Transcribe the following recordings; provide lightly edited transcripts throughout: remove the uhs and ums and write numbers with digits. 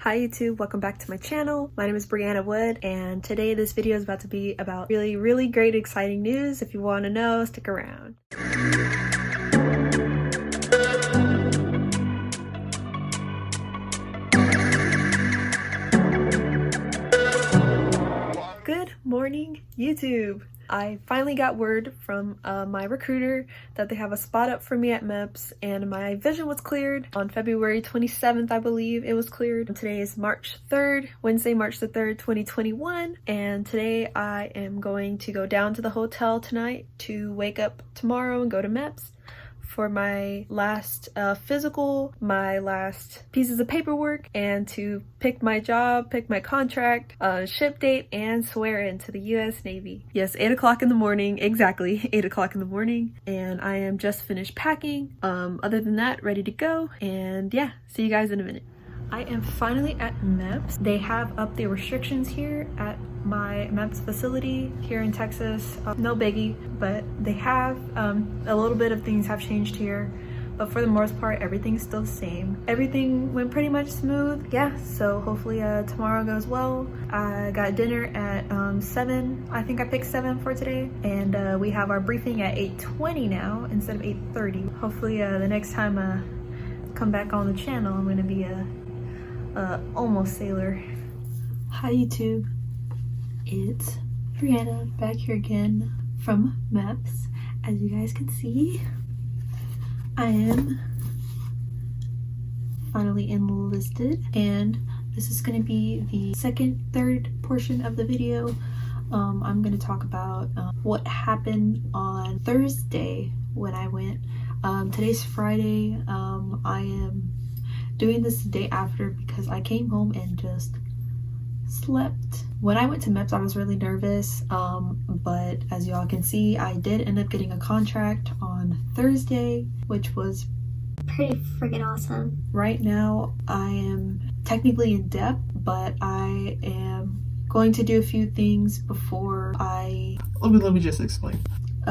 Hi YouTube, welcome back to my channel. My name is Brianna Wood, and today this video is about to be about really great exciting news. If you want to know, stick around. Good morning YouTube. I finally got word from my recruiter that they have a spot up for me at MEPS, and my vision was cleared on February 27th, I believe it was cleared. Today is March 3rd, Wednesday, March the 3rd, 2021, and today I am going to go down to the hotel tonight to wake up tomorrow and go to MEPS for my last physical, my last pieces of paperwork, and to pick my job, pick my contract, ship date, and swear into the U.S. Navy. Yes, 8 o'clock in the morning, exactly 8 o'clock in the morning, and I am just finished packing. Other than that, ready to go, and yeah, see you guys in a minute. I am finally at MEPS. They have up the restrictions here at my MEPS facility here in Texas. No biggie, but they have a little bit of things have changed here, but for the most part everything's still the same. Everything went pretty much smooth. Yeah, so hopefully tomorrow goes well. I got dinner at 7. I think I picked 7 for today, and we have our briefing at 8:20 now instead of 8:30. Hopefully the next time I come back on the channel I'm gonna be a almost sailor. Hi YouTube, it's Brianna back here again from MEPS. As you guys can see, I am finally enlisted, and this is going to be the third portion of the video. I'm going to talk about what happened on Thursday when I went. Today's Friday. I am doing this the day after because I came home and just slept. When I went to MEPS I was really nervous, but as y'all can see I did end up getting a contract on Thursday, which was pretty freaking awesome. Right now I am technically in DEP, but I am going to do a few things before I... Let me just explain.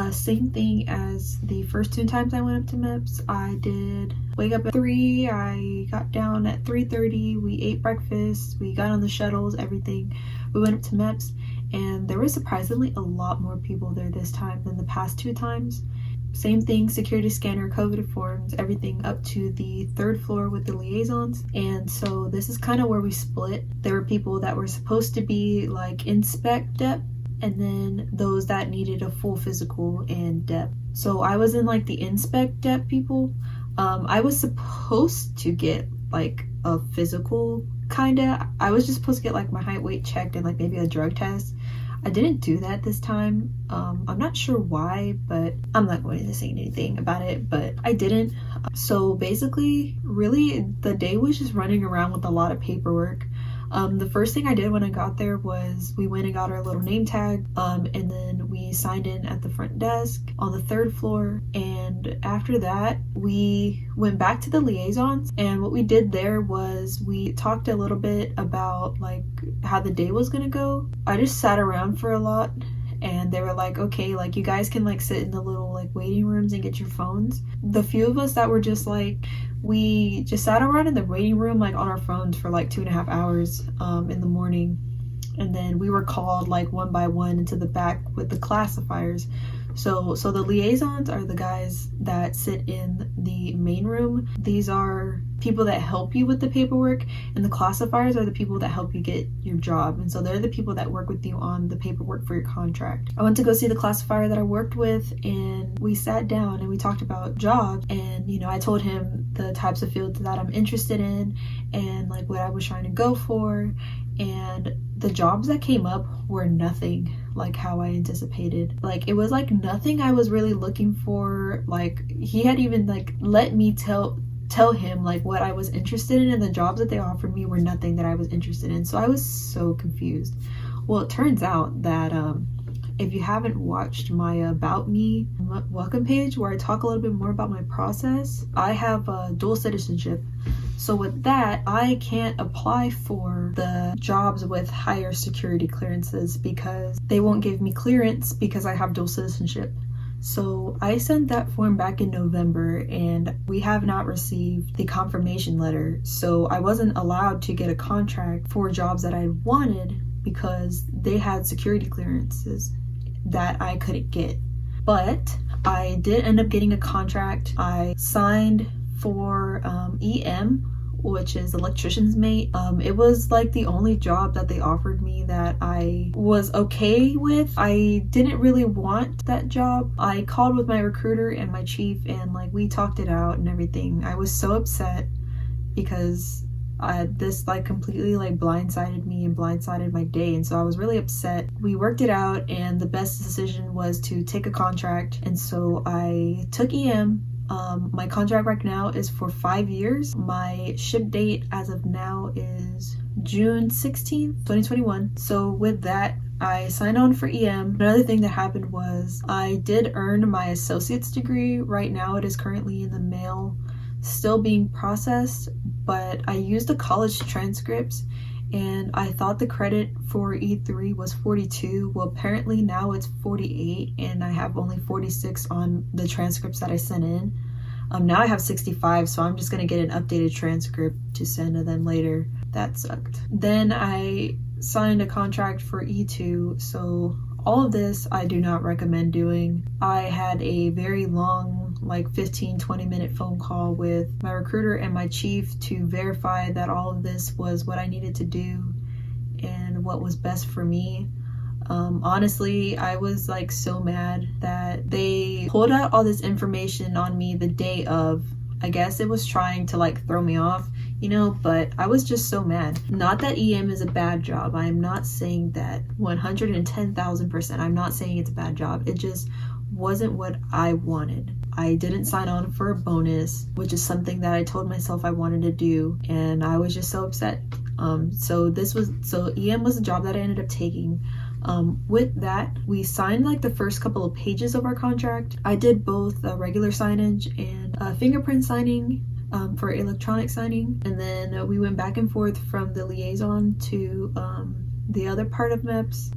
Same thing as the first 2 times I went up to MEPS. I did wake up at 3, I got down at 3:30, we ate breakfast, we got on the shuttles, everything. We went up to MEPS, and there were surprisingly a lot more people there this time than the past 2 times. Same thing, security scanner, COVID forms, everything up to the 3rd floor with the liaisons. And so this is kind of where we split. There were people that were supposed to be like inspect DEP, and then those that needed a full physical and DEP. So I was in like the inspect DEP people. I was supposed to get like a physical, kinda. I was just supposed to get like my height, weight checked, and like maybe a drug test. I didn't do that this time. I'm not sure why, but I'm not going to say anything about it, but I didn't. So basically, really, the day was just running around with a lot of paperwork. The first thing I did when I got there was we went and got our little name tag, and then we signed in at the front desk on the 3rd floor, and after that we went back to the liaisons, and what we did there was we talked a little bit about like how the day was gonna go. I just sat around for a lot, and they were like, okay, like you guys can like sit in the little like waiting rooms and get your phones. The few of us that were just like, we just sat around in the waiting room like on our phones for like 2.5 hours in the morning, and then we were called like one by one into the back with the classifiers. So the liaisons are the guys that sit in the main room. These are people that help you with the paperwork, and the classifiers are the people that help you get your job. And so they're the people that work with you on the paperwork for your contract. I went to go see the classifier that I worked with, and we sat down and we talked about jobs, and you know, I told him the types of fields that I'm interested in and like what I was trying to go for, and the jobs that came up were nothing like how I anticipated. Like it was like nothing I was really looking for. Like he had even like let me tell him like what I was interested in, and the jobs that they offered me were nothing that I was interested in. So I was so confused. Well, it turns out that if you haven't watched my About Me welcome page where I talk a little bit more about my process, I have a dual citizenship. So with that, I can't apply for the jobs with higher security clearances because they won't give me clearance because I have dual citizenship. So I sent that form back in November and we have not received the confirmation letter. So I wasn't allowed to get a contract for jobs that I wanted because they had security clearances that I couldn't get. But I did end up getting a contract. I signed for EM, which is electrician's mate. It was like the only job that they offered me that I was okay with. I didn't really want that job. I called with my recruiter and my chief and like we talked it out and everything. I was so upset because this like completely like blindsided me and blindsided my day, and so I was really upset. We worked it out and the best decision was to take a contract, and so I took EM. My contract right now is for 5 years. My ship date as of now is June 16th, 2021. So with that, I signed on for EM. Another thing that happened was I did earn my associate's degree. Right now it is currently in the mail, still being processed, but I used the college transcripts and I thought the credit for E3 was 42. Well, apparently now it's 48 and I have only 46 on the transcripts that I sent in. Now I have 65, so I'm just gonna get an updated transcript to send to them later. That sucked. Then I signed a contract for E2, so all of this I do not recommend doing. I had a very long, like 15-20 minute phone call with my recruiter and my chief to verify that all of this was what I needed to do and what was best for me. Honestly, I was like so mad that they pulled out all this information on me the day of. I guess it was trying to like throw me off, you know, but I was just so mad. Not that EM is a bad job. I am not saying that 110,000%. I'm not saying it's a bad job. It just wasn't what I wanted. I didn't sign on for a bonus, which is something that I told myself I wanted to do, and I was just so upset. So EM was a job that I ended up taking. With that, we signed like the first couple of pages of our contract. I did both regular signage and fingerprint signing for electronic signing, and then we went back and forth from the liaison to the other part of MEPS.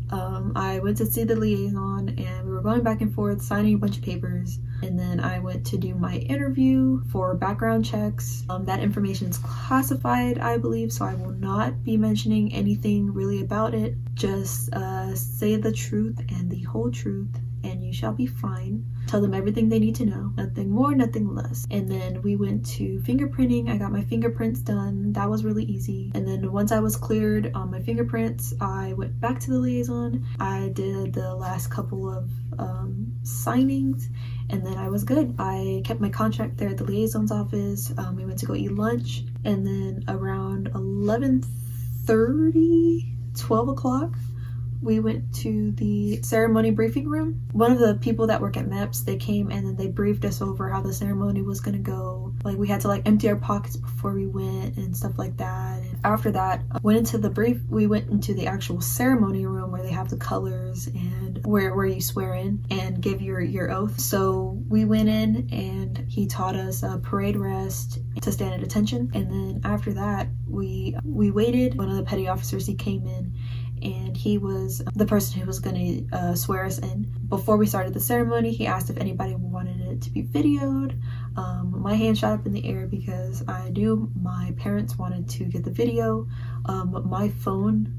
I went to see the liaison and we were going back and forth signing a bunch of papers, and then I went to do my interview for background checks. That information is classified, I believe, so I will not be mentioning anything really about it. Just say the truth and the whole truth and you shall be fine. Tell them everything they need to know, nothing more, nothing less. And then we went to fingerprinting. I got my fingerprints done. That was really easy. And then once I was cleared on my fingerprints, I went back to the liaison. I did the last couple of signings, and then I was good. I kept my contract there at the liaison's office. We went to go eat lunch, and then around 11:30, 12 o'clock, we went to the ceremony briefing room. One of the people that work at MEPS, they came and then they briefed us over how the ceremony was gonna go. Like we had to like empty our pockets before we went and stuff like that. And after that, we went into the actual ceremony room where they have the colors and where you swear in and give your oath. So we went in and he taught us a parade rest to stand at attention. And then after that, we waited. One of the petty officers, he came in and he was the person who was going to swear us in. Before we started the ceremony, he asked if anybody wanted it to be videoed. My hand shot up in the air because I knew my parents wanted to get the video. My phone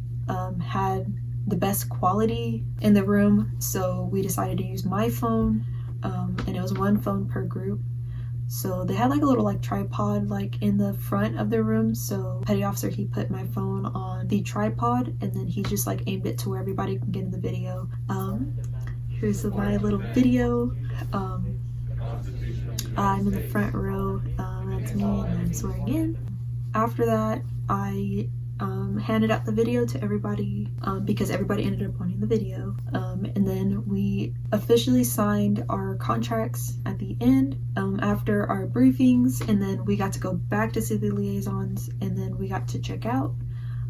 had the best quality in the room, so we decided to use my phone, and it was one phone per group. So they had like a little like tripod like in the front of the room, so petty officer, he put my phone on the tripod and then he just like aimed it to where everybody can get in the video. Here's my little video. I'm in the front row. That's me and I'm swearing in. After that, I handed out the video to everybody because everybody ended up wanting the video, and then we officially signed our contracts at the end after our briefings, and then we got to go back to see the liaisons, and then we got to check out.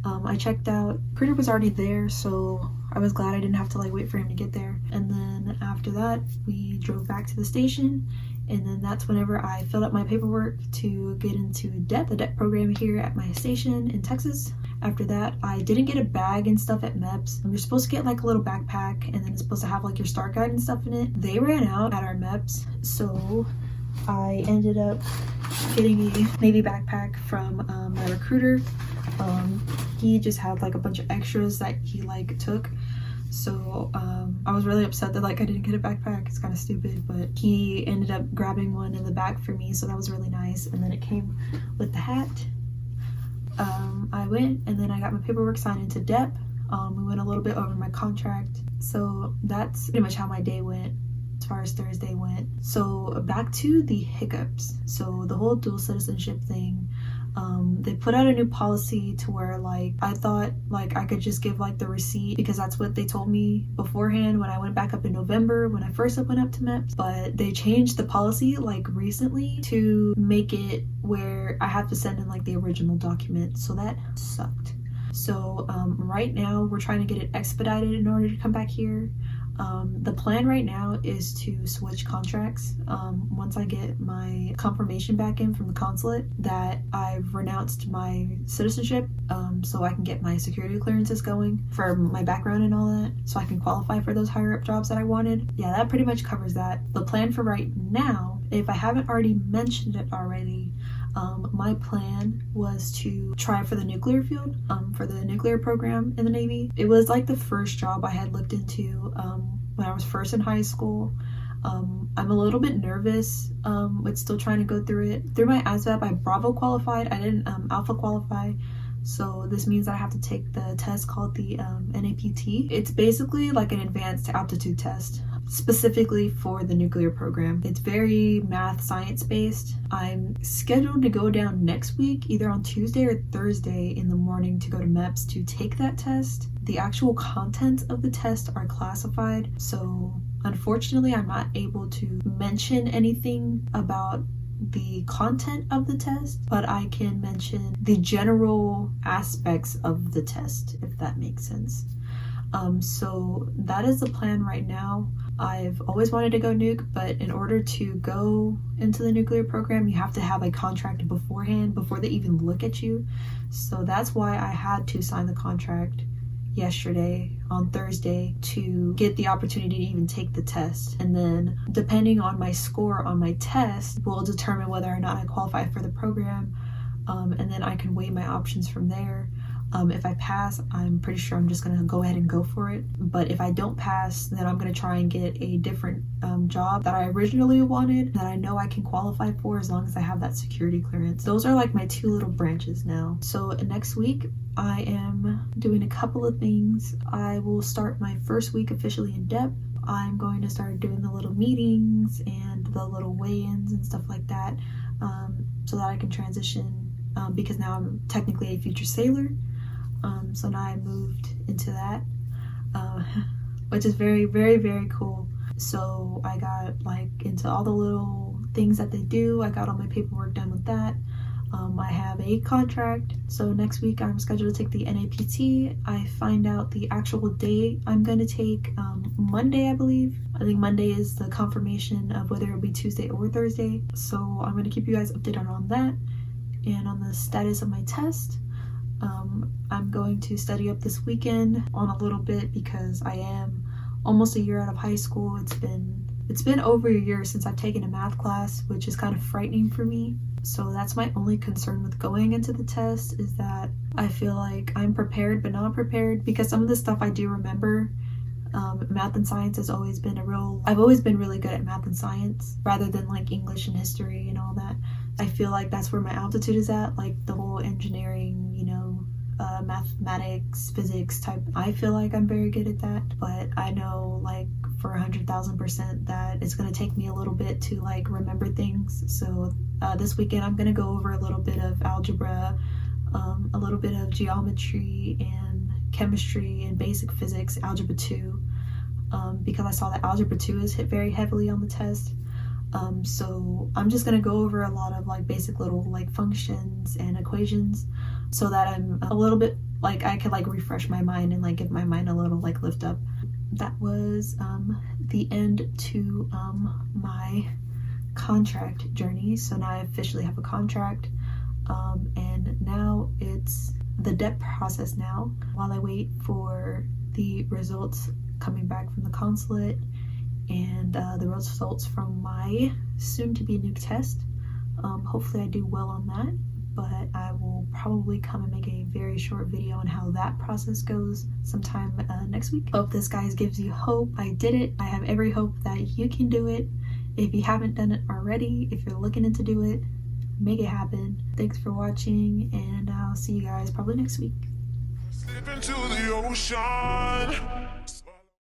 I checked out. Critter was already there, so I was glad I didn't have to like wait for him to get there. And then after that, we drove back to the station, and then that's whenever I filled out my paperwork to get into DEP, the DEP program here at my station in Texas. After that, I didn't get a bag and stuff at MEPS. You're supposed to get like a little backpack, and then it's supposed to have like your start guide and stuff in it. They ran out at our MEPS, so I ended up getting a Navy backpack from my recruiter. He just had like a bunch of extras that he like took. So I was really upset that like I didn't get a backpack. It's kind of stupid, but he ended up grabbing one in the back for me, so that was really nice. And then it came with the hat. I went and then I got my paperwork signed into DEP. We went a little bit over my contract, so that's pretty much how my day went as far as Thursday went. So back to the hiccups. So the whole dual citizenship thing, they put out a new policy to where like I thought like I could just give like the receipt because that's what they told me beforehand when I went back up in November when I first went up to MEPS. But they changed the policy like recently to make it where I have to send in like the original document, so that sucked. So right now we're trying to get it expedited in order to come back here. The plan right now is to switch contracts once I get my confirmation back in from the consulate that I've renounced my citizenship, so I can get my security clearances going for my background and all that, so I can qualify for those higher up jobs that I wanted. Yeah, that pretty much covers that. The plan for right now, if I haven't already mentioned it already, my plan was to try for the nuclear field, for the nuclear program in the Navy. It was like the first job I had looked into when I was first in high school. I'm a little bit nervous with still trying to go through it. Through my ASVAB, I Bravo qualified. I didn't Alpha qualify. So this means that I have to take the test called the NAPT. It's basically like an advanced aptitude test, specifically for the nuclear program. It's very math science based. I'm scheduled to go down next week, either on Tuesday or Thursday in the morning, to go to MEPS to take that test. The actual contents of the test are classified, so unfortunately I'm not able to mention anything about the content of the test, but I can mention the general aspects of the test, if that makes sense. So that is the plan right now. I've always wanted to go nuke, but in order to go into the nuclear program, you have to have a contract beforehand before they even look at you. So that's why I had to sign the contract yesterday on Thursday to get the opportunity to even take the test, and then depending on my score on my test will determine whether or not I qualify for the program, and then I can weigh my options from there. If I pass, I'm pretty sure I'm just gonna go ahead and go for it, but if I don't pass, then I'm gonna try and get a different job that I originally wanted that I know I can qualify for as long as I have that security clearance. Those are like my two little branches now. So next week I am doing a couple of things. I will start my first week officially in DEP. I'm going to start doing the little meetings and the little weigh-ins and stuff like that, so that I can transition, because now I'm technically a future sailor. So now I moved into that, which is very, very, very cool. So I got like into all the little things that they do. I got all my paperwork done with that. I have a contract, so next week I'm scheduled to take the NAPT. I find out the actual day I'm going to take Monday, I believe. I think Monday is the confirmation of whether it'll be Tuesday or Thursday. So I'm going to keep you guys updated on that and on the status of my test. I'm going to study up this weekend on a little bit because I am almost a year out of high school. It's been over a year since I've taken a math class, which is kind of frightening for me. So that's my only concern with going into the test, is that I feel like I'm prepared but not prepared, because some of the stuff I do remember. Math and science has always been I've always been really good at math and science rather than like English and history and all that. I feel like that's where my altitude is at, like the whole engineering, mathematics, physics type. I feel like I'm very good at that, but I know like for 100,000% that it's going to take me a little bit to like remember things. So this weekend I'm going to go over a little bit of algebra, a little bit of geometry and chemistry and basic physics, algebra 2, because I saw that algebra 2 is hit very heavily on the test. So I'm just gonna go over a lot of like basic little like functions and equations, so that I'm a little bit like I could like refresh my mind and like give my mind a little like lift up. That was the end to my contract journey. So now I officially have a contract, and now it's the DEP process now while I wait for the results coming back from the consulate and the results from my soon-to-be nuke test. Hopefully I do well on that, but I will probably come and make a very short video on how that process goes sometime next week. Hope this, guys, gives you hope. I did it. I have every hope that you can do it. If you haven't done it already, if you're looking to do it, make it happen. Thanks for watching, and I'll see you guys probably next week. Slip into the ocean.